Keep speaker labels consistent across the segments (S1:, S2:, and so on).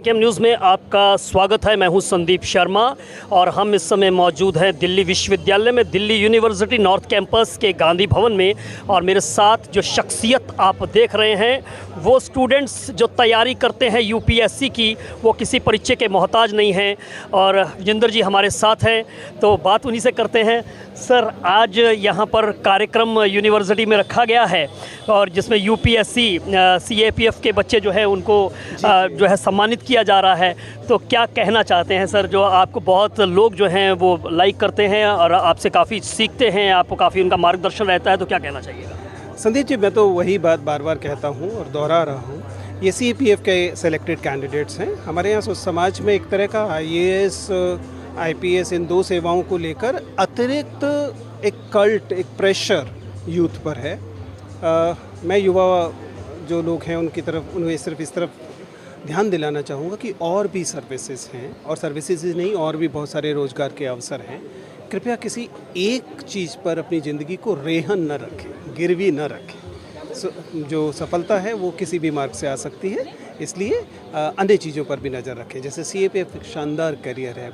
S1: केम news में आपका स्वागत है। मैं हूं संदीप शर्मा और हम इस समय मौजूद हैं दिल्ली विश्वविद्यालय में, दिल्ली यूनिवर्सिटी नॉर्थ कैंपस के गांधी भवन में। और मेरे साथ जो शख्सियत आप देख रहे हैं वो स्टूडेंट्स जो तैयारी करते हैं यूपीएससी की, वो किसी परिचय के मोहताज नहीं हैं। और विजेंद्र जी हमारे साथ हैं, तो बात उन्हीं से करते हैं। सर, आज यहाँ पर कार्यक्रम यूनिवर्सिटी में रखा गया है और जिसमें यूपीएससी सीएपीएफ के बच्चे जो है उनको जो है सम्मानित किया जा रहा है। तो क्या कहना चाहते हैं सर? जो आपको बहुत लोग जो हैं वो लाइक करते हैं और आपसे काफ़ी सीखते हैं, आपको काफ़ी उनका मार्गदर्शन रहता है, तो क्या कहना चाहिएगा?
S2: संदीप जी, मैं तो वही बात बार बार कहता हूँ और दोहरा रहा हूँ। ये सीपीएफ के सेलेक्टेड कैंडिडेट्स हैं। हमारे यहाँ समाज में एक तरह का आईएएस आईपीएस इन दो सेवाओं को लेकर अतिरिक्त एक कल्ट, एक प्रेशर यूथ पर है। मैं युवा जो लोग हैं उनकी तरफ, उन्हें सिर्फ इस तरफ ध्यान दिलाना चाहूँगा कि और भी सर्विसेज हैं, और सर्विसेज ही नहीं, और भी बहुत सारे रोज़गार के अवसर हैं। कृपया किसी एक चीज़ पर अपनी ज़िंदगी को रेहन न रखें, गिरवी न रखें। जो सफलता है वो किसी भी मार्ग से आ सकती है, इसलिए अन्य चीज़ों पर भी नज़र रखें। जैसे सीएपीएफ एक शानदार करियर है,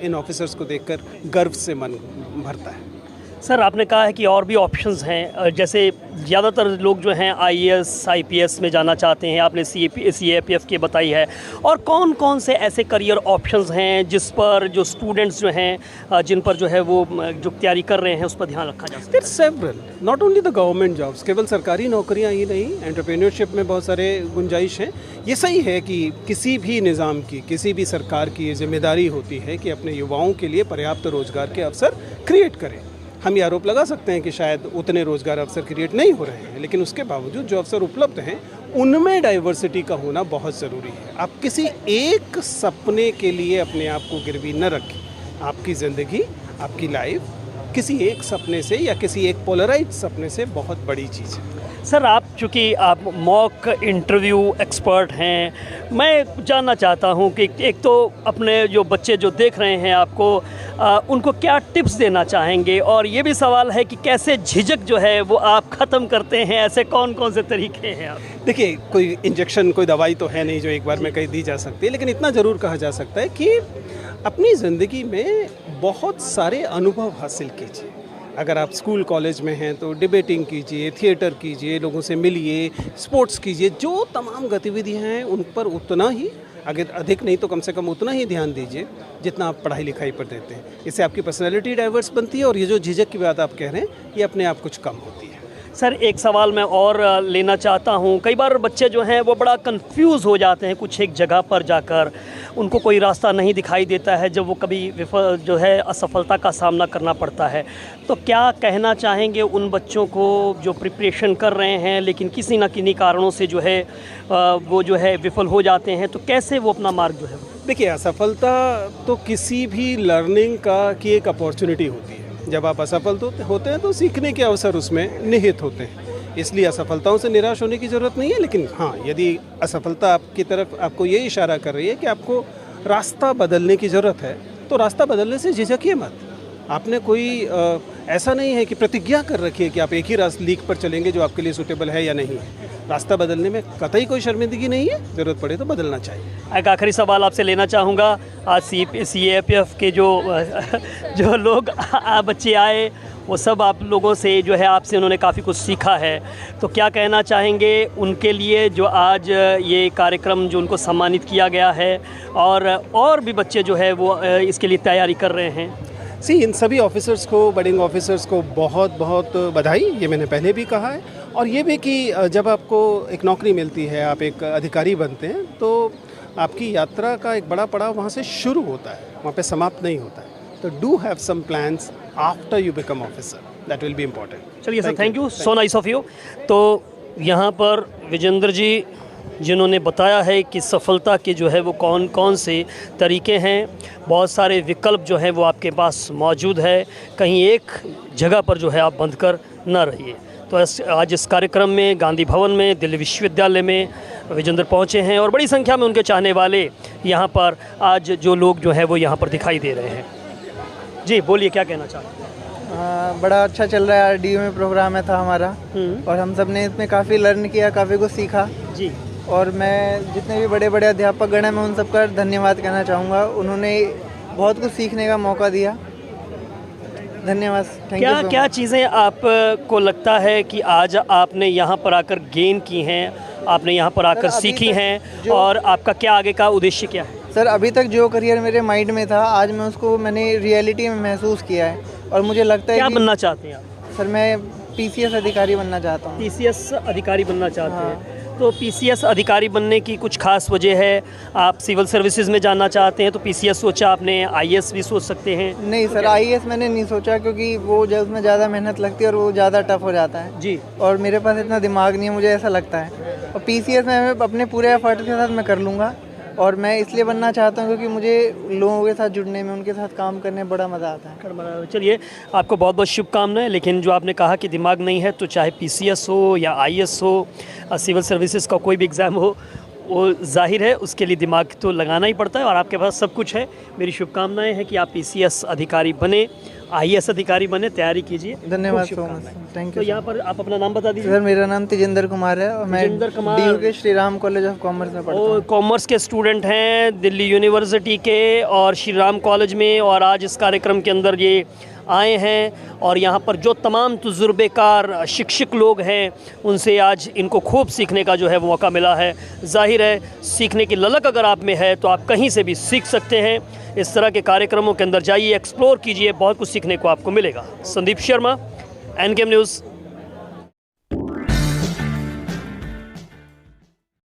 S2: इन ऑफिसर्स को देखकर गर्व से मन भरता है।
S1: सर, आपने कहा है कि और भी ऑप्शंस हैं, जैसे ज़्यादातर लोग जो हैं आईएएस आईपीएस में जाना चाहते हैं, आपने सीएपीएफ की बताई है। और कौन कौन से ऐसे करियर ऑप्शंस हैं जिस पर जो स्टूडेंट्स जो हैं, जिन पर जो है वो जो तैयारी कर रहे हैं उस पर ध्यान रखा जा सकता है?
S2: There several, not only the government jobs, केवल सरकारी नौकरियां ही नहीं, एंटरप्रेन्योरशिप में बहुत सारे गुंजाइश हैं। ये सही है कि किसी भी निज़ाम की, किसी भी सरकार की ये जिम्मेदारी होती है कि अपने युवाओं के लिए पर्याप्त रोज़गार के अवसर क्रिएट करें। हम ये आरोप लगा सकते हैं कि शायद उतने रोज़गार अवसर क्रिएट नहीं हो रहे हैं, लेकिन उसके बावजूद जो अवसर उपलब्ध हैं उनमें डाइवर्सिटी का होना बहुत ज़रूरी है। आप किसी एक सपने के लिए अपने आप को गिरवी न रखें। आपकी ज़िंदगी, आपकी लाइफ किसी एक सपने से या किसी एक पोलराइज्ड सपने से बहुत बड़ी चीज़ है।
S1: सर, आप चूँकि आप मॉक इंटरव्यू एक्सपर्ट हैं, मैं जानना चाहता हूं कि एक तो अपने जो बच्चे जो देख रहे हैं आपको, उनको क्या टिप्स देना चाहेंगे? और ये भी सवाल है कि कैसे झिझक जो है वो आप ख़त्म करते हैं, ऐसे कौन कौन से तरीके हैं आप?
S2: देखिए, कोई इंजेक्शन, कोई दवाई तो है नहीं जो एक बार में कहीं दी जा सकती है, लेकिन इतना ज़रूर कहा जा सकता है कि अपनी ज़िंदगी में बहुत सारे अनुभव हासिल कीजिए। अगर आप स्कूल कॉलेज में हैं तो डिबेटिंग कीजिए, थिएटर कीजिए, लोगों से मिलिए, स्पोर्ट्स कीजिए। जो तमाम गतिविधियां हैं उन पर उतना ही, अगर अधिक नहीं तो कम से कम उतना ही ध्यान दीजिए जितना आप पढ़ाई लिखाई पर देते हैं। इससे आपकी पर्सनैलिटी डाइवर्स बनती है और ये जो झिझक की बात आप कह रहे हैं ये अपने आप कुछ कम होती है।
S1: सर, एक सवाल मैं और लेना चाहता हूं। कई बार बच्चे जो हैं वो बड़ा कंफ्यूज हो जाते हैं कुछ एक जगह पर जाकर, उनको कोई रास्ता नहीं दिखाई देता है जब वो कभी जो है असफलता का सामना करना पड़ता है। तो क्या कहना चाहेंगे उन बच्चों को जो प्रिपरेशन कर रहे हैं लेकिन किसी न किन्हीं कारणों से जो है वो जो है विफल हो जाते हैं, तो कैसे वो अपना मार्ग जो है? देखिए,
S2: असफलता तो किसी भी लर्निंग की एक अपॉर्चुनिटी होती है। जब आप असफल होते हैं तो सीखने के अवसर उसमें निहित होते हैं, इसलिए असफलताओं से निराश होने की ज़रूरत नहीं है। लेकिन हाँ, यदि असफलता आपकी तरफ आपको ये इशारा कर रही है कि आपको रास्ता बदलने की ज़रूरत है, तो रास्ता बदलने से झिझकिए मत। आपने कोई ऐसा नहीं है कि प्रतिज्ञा कर रखी है कि आप एक ही लीक पर चलेंगे जो आपके लिए सूटेबल है या नहीं है। रास्ता बदलने में कतई कोई शर्मिंदगी नहीं है, ज़रूरत पड़े तो बदलना चाहिए।
S1: एक आखिरी सवाल आपसे लेना चाहूँगा। आज सीएपीएफ के जो लोग बच्चे आए, वो सब आप लोगों से जो है आपसे उन्होंने काफ़ी कुछ सीखा है, तो क्या कहना चाहेंगे उनके लिए जो आज ये कार्यक्रम जो उनको सम्मानित किया गया है, और भी बच्चे जो है वो इसके लिए तैयारी कर रहे हैं?
S2: इन सभी ऑफिसर्स को, बडिंग ऑफिसर्स को बहुत बहुत बधाई। ये मैंने पहले भी कहा है, और ये भी कि जब आपको एक नौकरी मिलती है, आप एक अधिकारी बनते हैं, तो आपकी यात्रा का एक बड़ा पड़ाव वहाँ से शुरू होता है, वहाँ पे समाप्त नहीं होता है। तो do have some plans after you become officer, that will be important.
S1: चलिए sir, thank you, so nice of you. तो यहाँ पर विजेंद्र जी जिन्होंने बताया है कि सफलता के जो है वो कौन कौन से तरीके हैं, बहुत सारे विकल्प जो हैं वो आपके पास मौजूद है, कहीं एक जगह पर जो है आप बंध कर न रहिए। तो आज इस कार्यक्रम में गांधी भवन में, दिल्ली विश्वविद्यालय में विजेंद्र पहुंचे हैं और बड़ी संख्या में उनके चाहने वाले यहाँ पर आज जो लोग जो हैं वो यहाँ पर दिखाई दे रहे हैं। जी बोलिए, क्या कहना चाहते हैं?
S3: बड़ा अच्छा चल रहा है। आरडीयू में प्रोग्राम है था हमारा, और हम सब ने इसमें काफ़ी लर्न किया, काफ़ी कुछ सीखा
S1: जी।
S3: और मैं जितने भी बड़े बड़े अध्यापक गण हैं मैं उन सबका धन्यवाद कहना चाहूँगा। उन्होंने बहुत कुछ सीखने का मौका दिया। धन्यवाद। Thank you.
S1: क्या चीज़ें आपको लगता है कि आज आपने यहाँ पर आकर गेन की हैं, आपने यहाँ पर आकर सीखी हैं, और आपका क्या आगे का उद्देश्य क्या है?
S3: सर, अभी तक जो करियर मेरे माइंड में था आज मैं उसको मैंने रियलिटी में महसूस किया है और मुझे लगता है
S1: क्या
S3: कि
S1: बनना चाहते हैं आप?
S3: सर मैं पीसीएस अधिकारी बनना चाहता हूँ।
S1: पीसीएस अधिकारी बनना चाहते
S3: हाँ।
S1: हैं, तो पीसीएस अधिकारी बनने की कुछ खास वजह है? आप सिविल सर्विसेज में जाना चाहते हैं तो पीसीएस सोचा आपने, आईएएस भी सोच सकते हैं?
S3: नहीं सर, आईएएस मैंने नहीं सोचा क्योंकि वो उसमें ज़्यादा मेहनत लगती है और वो ज़्यादा टफ हो जाता है
S1: जी।
S3: और मेरे पास इतना दिमाग नहीं है, मुझे ऐसा लगता है। और पीसीएस में अपने पूरे एफर्ट के साथ मैं कर लूँगा और मैं इसलिए बनना चाहता हूँ क्योंकि मुझे लोगों के साथ जुड़ने में, उनके साथ काम करने में बड़ा मज़ा आता है।
S1: चलिए, आपको बहुत बहुत शुभकामनाएं। लेकिन जो आपने कहा कि दिमाग नहीं है, तो चाहे पीसीएस हो या आईएएस हो, सिविल सर्विसेज का कोई भी एग्ज़ाम हो, वो जाहिर है उसके लिए दिमाग तो लगाना ही पड़ता है और आपके पास सब कुछ है। मेरी शुभकामनाएं हैं कि आप पीसीएस अधिकारी बने, आईएएस अधिकारी बने, तैयारी कीजिए।
S3: धन्यवाद सो मच, थैंक
S1: तो
S3: यू।
S1: यहाँ पर आप अपना नाम बता दीजिए।
S3: सर मेरा नाम तेजेंद्र कुमार है और मैं
S1: तेजेंद्र कुमार।
S3: डीयू के Shri Ram college of commerce में पढ़ता हूँ।
S1: कॉमर्स के स्टूडेंट हैं दिल्ली यूनिवर्सिटी के और श्री राम कॉलेज में, और आज इस कार्यक्रम के अंदर ये आए हैं और यहाँ पर जो तमाम तजुर्बेकार शिक्षक लोग हैं उनसे आज इनको खूब सीखने का जो है वो मौका मिला है। जाहिर है सीखने की ललक अगर आप में है तो आप कहीं से भी सीख सकते हैं। इस तरह के कार्यक्रमों के अंदर जाइए, एक्सप्लोर कीजिए, बहुत कुछ सीखने को आपको मिलेगा। संदीप शर्मा, एनकेएम न्यूज़।